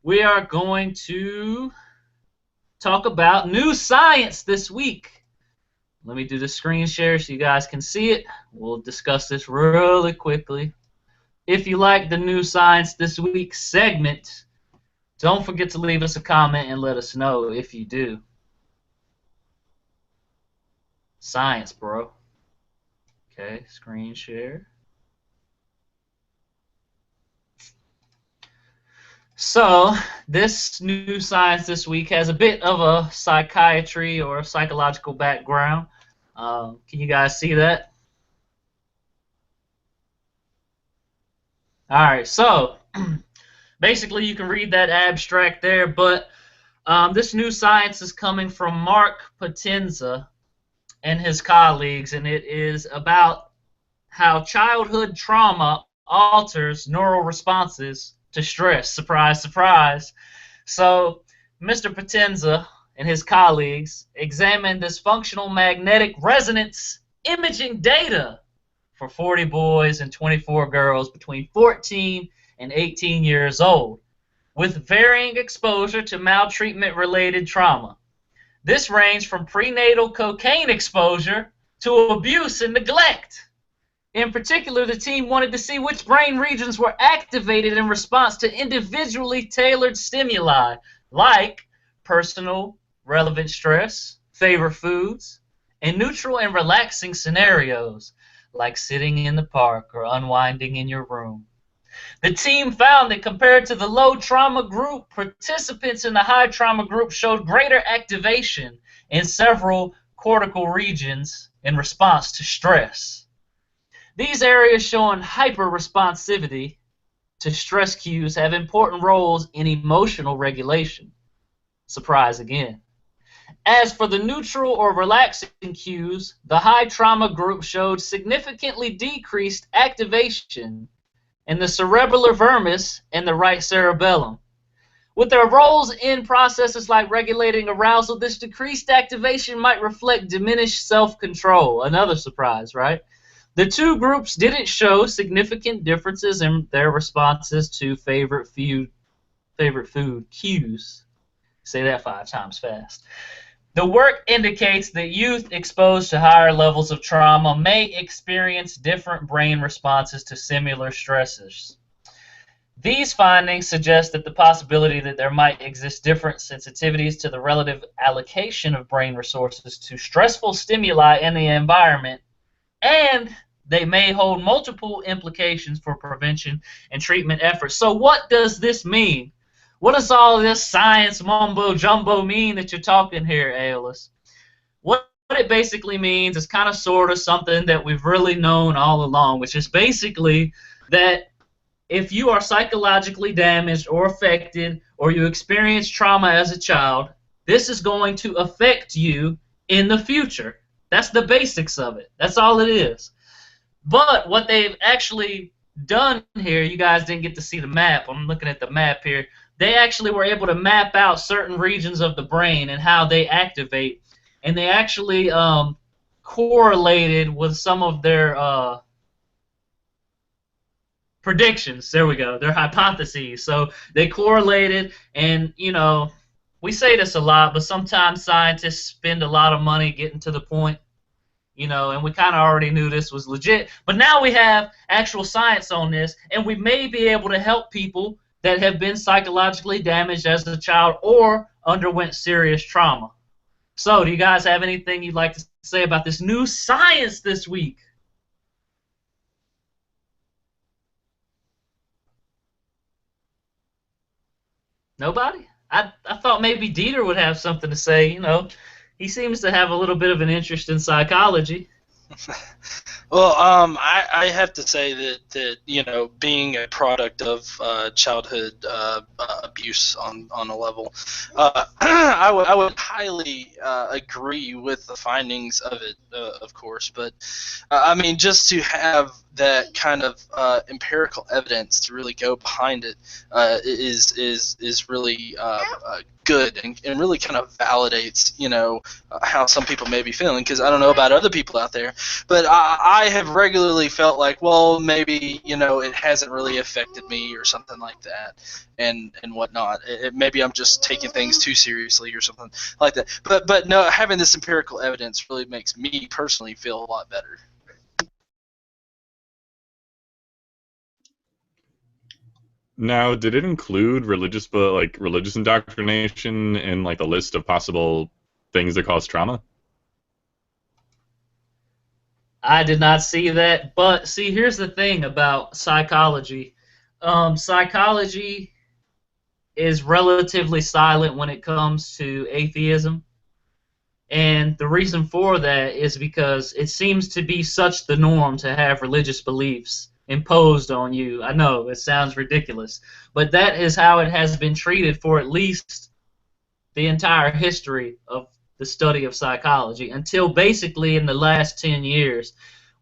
We are going to talk about new science this week. Let me do the screen share so you guys can see it. We'll discuss this really quickly. If you like the new science this week segment, don't forget to leave us a comment and let us know if you do. Science, bro. Okay, screen share. So, this new science this week has a bit of a psychiatry or psychological background. Can you guys see that? All right, so basically you can read that abstract there, but this new science is coming from Marc Potenza and his colleagues, and it is about how childhood trauma alters neural responses to stress. Surprise, surprise. So, Mr. Potenza and his colleagues examined this functional magnetic resonance imaging data for 40 boys and 24 girls between 14 and 18 years old with varying exposure to maltreatment-related trauma. This ranged from prenatal cocaine exposure to abuse and neglect. In particular, the team wanted to see which brain regions were activated in response to individually tailored stimuli, like personal relevant stress, favorite foods, and neutral and relaxing scenarios, like sitting in the park or unwinding in your room. The team found that compared to the low trauma group, participants in the high trauma group showed greater activation in several cortical regions in response to stress. These areas showing hyper-responsivity to stress cues have important roles in emotional regulation. Surprise again. As for the neutral or relaxing cues, the high trauma group showed significantly decreased activation in the cerebellar vermis and the right cerebellum. With their roles in processes like regulating arousal, this decreased activation might reflect diminished self-control. Another surprise, right? The two groups didn't show significant differences in their responses to favorite food cues. Say that 5 times fast. The work indicates that youth exposed to higher levels of trauma may experience different brain responses to similar stressors. These findings suggest that the possibility that there might exist different sensitivities to the relative allocation of brain resources to stressful stimuli in the environment, and they may hold multiple implications for prevention and treatment efforts. So what does this mean? What does all this science mumbo-jumbo mean that you're talking here, Aeolus? What it basically means is kind of sort of something that we've really known all along, which is basically that if you are psychologically damaged or affected or you experience trauma as a child, this is going to affect you in the future. That's the basics of it. That's all it is. But what they've actually done here, you guys didn't get to see the map. I'm looking at the map here. They actually were able to map out certain regions of the brain and how they activate. And they actually correlated with some of their predictions. There we go. Their hypotheses. So they correlated, and, you know, we say this a lot, but sometimes scientists spend a lot of money getting to the point, you know, and we kind of already knew this was legit. But now we have actual science on this, and we may be able to help people that have been psychologically damaged as a child or underwent serious trauma. So, do you guys have anything you'd like to say about this new science this week? Nobody? I thought maybe Dieter would have something to say. You know, he seems to have a little bit of an interest in psychology. Well, I have to say that you know, being a product of childhood abuse on a level, I would highly agree with the findings of it, of course. But I mean, just to have that kind of empirical evidence to really go behind it is really good, and really kind of validates, how some people may be feeling. Because I don't know about other people out there, but I have regularly felt like, well, maybe it hasn't really affected me or something like that, and whatnot. Maybe I'm just taking things too seriously or something like that. But no, having this empirical evidence really makes me personally feel a lot better. Now, did it include religious, but like religious indoctrination in like the list of possible things that cause trauma? I did not see that, but see, here's the thing about psychology. Psychology is relatively silent when it comes to atheism, and the reason for that is because it seems to be such the norm to have religious beliefs imposed on you. I know it sounds ridiculous, but that is how it has been treated for at least the entire history of the study of psychology until basically in the last 10 years.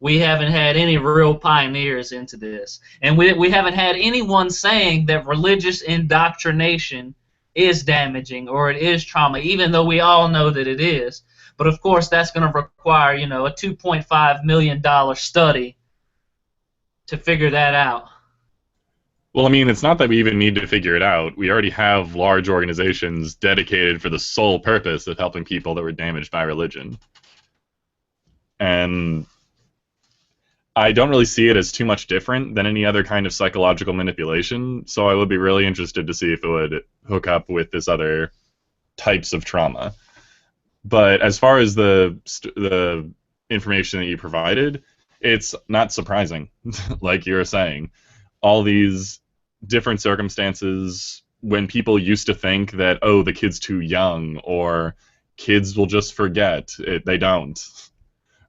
We haven't had any real pioneers into this. And we haven't had anyone saying that religious indoctrination is damaging or it is trauma, even though we all know that it is. But of course, that's going to require, a $2.5 million study to figure that out. Well, I mean, it's not that we even need to figure it out. We already have large organizations dedicated for the sole purpose of helping people that were damaged by religion. And I don't really see it as too much different than any other kind of psychological manipulation, so I would be really interested to see if it would hook up with this other types of trauma. But as far as the information that you provided, it's not surprising, like you were saying. All these different circumstances when people used to think that, oh, the kid's too young, or kids will just forget. They don't.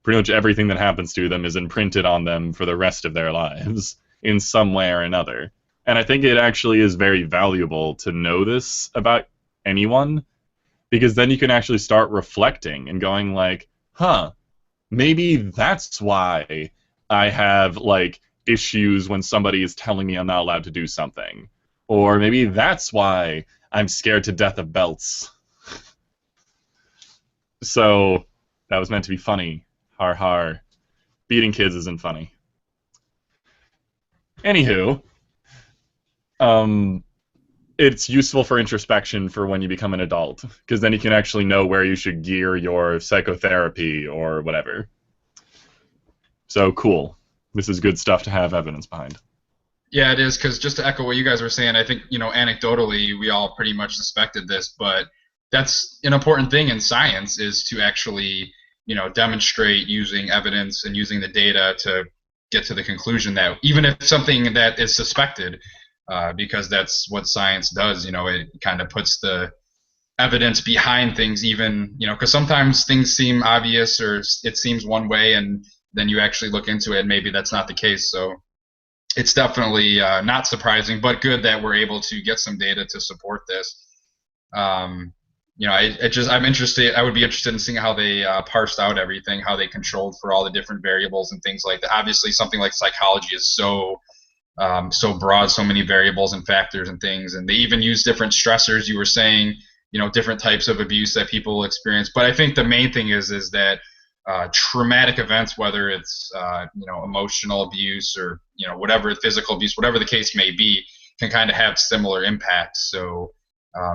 Pretty much everything that happens to them is imprinted on them for the rest of their lives in some way or another. And I think it actually is very valuable to know this about anyone, because then you can actually start reflecting and going like, huh, maybe that's why I have, like, issues when somebody is telling me I'm not allowed to do something. Or maybe that's why I'm scared to death of belts. So, that was meant to be funny. Har har. Beating kids isn't funny. Anywho, it's useful for introspection for when you become an adult, because then you can actually know where you should gear your psychotherapy or whatever. So, cool. This is good stuff to have evidence behind. Yeah, it is, because just to echo what you guys were saying, I think, anecdotally, we all pretty much suspected this, but that's an important thing in science, is to actually, demonstrate using evidence and using the data to get to the conclusion that even if something that is suspected, because that's what science does, it kind of puts the evidence behind things, even, because sometimes things seem obvious or it seems one way, and then you actually look into it and maybe that's not the case. So it's definitely not surprising, but good that we're able to get some data to support this. I'm interested. I would be interested in seeing how they parsed out everything, how they controlled for all the different variables and things like that. Obviously, something like psychology is so broad, so many variables and factors and things, and they even use different stressors. You were saying, different types of abuse that people experience. But I think the main thing is that traumatic events, whether it's emotional abuse or whatever, physical abuse, whatever the case may be, can kind of have similar impacts. So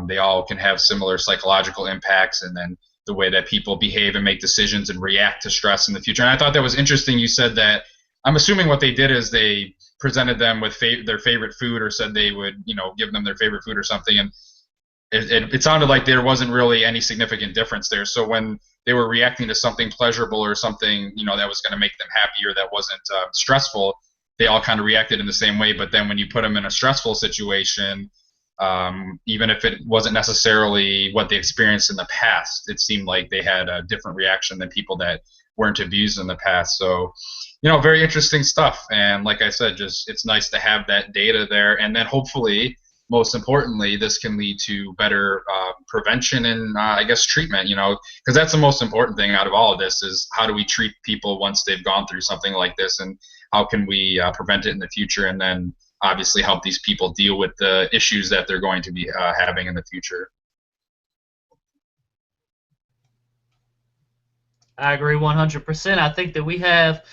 they all can have similar psychological impacts, and then the way that people behave and make decisions and react to stress in the future. And I thought that was interesting. You said that, I'm assuming what they did is they presented them with their favorite food, or said they would give them their favorite food or something, and it sounded like there wasn't really any significant difference there. So when they were reacting to something pleasurable or something that was going to make them happy or that wasn't stressful, they all kind of reacted in the same way. But then when you put them in a stressful situation, even if it wasn't necessarily what they experienced in the past, it seemed like they had a different reaction than people that weren't abused in the past. So, very interesting stuff. And like I said, just it's nice to have that data there, and then hopefully most importantly, this can lead to better prevention and I guess treatment, because that's the most important thing out of all of this is how do we treat people once they've gone through something like this, and how can we prevent it in the future, and then obviously help these people deal with the issues that they're going to be having in the future. I agree 100%. I think that we have,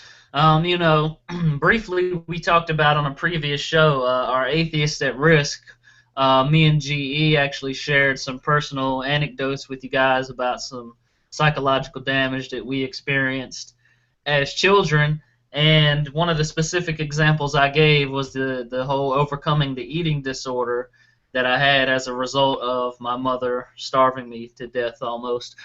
briefly we talked about on a previous show, our atheists at risk. Me and GE actually shared some personal anecdotes with you guys about some psychological damage that we experienced as children. And one of the specific examples I gave was the whole overcoming the eating disorder that I had as a result of my mother starving me to death almost.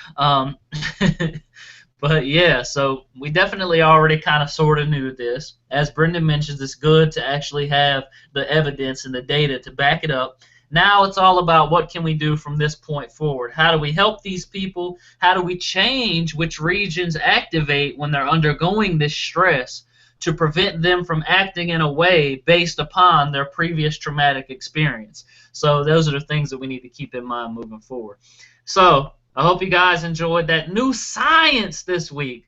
But yeah, so we definitely already kind of sort of knew this. As Brendan mentions, it's good to actually have the evidence and the data to back it up. Now it's all about what can we do from this point forward. How do we help these people? How do we change which regions activate when they're undergoing this stress to prevent them from acting in a way based upon their previous traumatic experience? So those are the things that we need to keep in mind moving forward. So I hope you guys enjoyed that new science this week.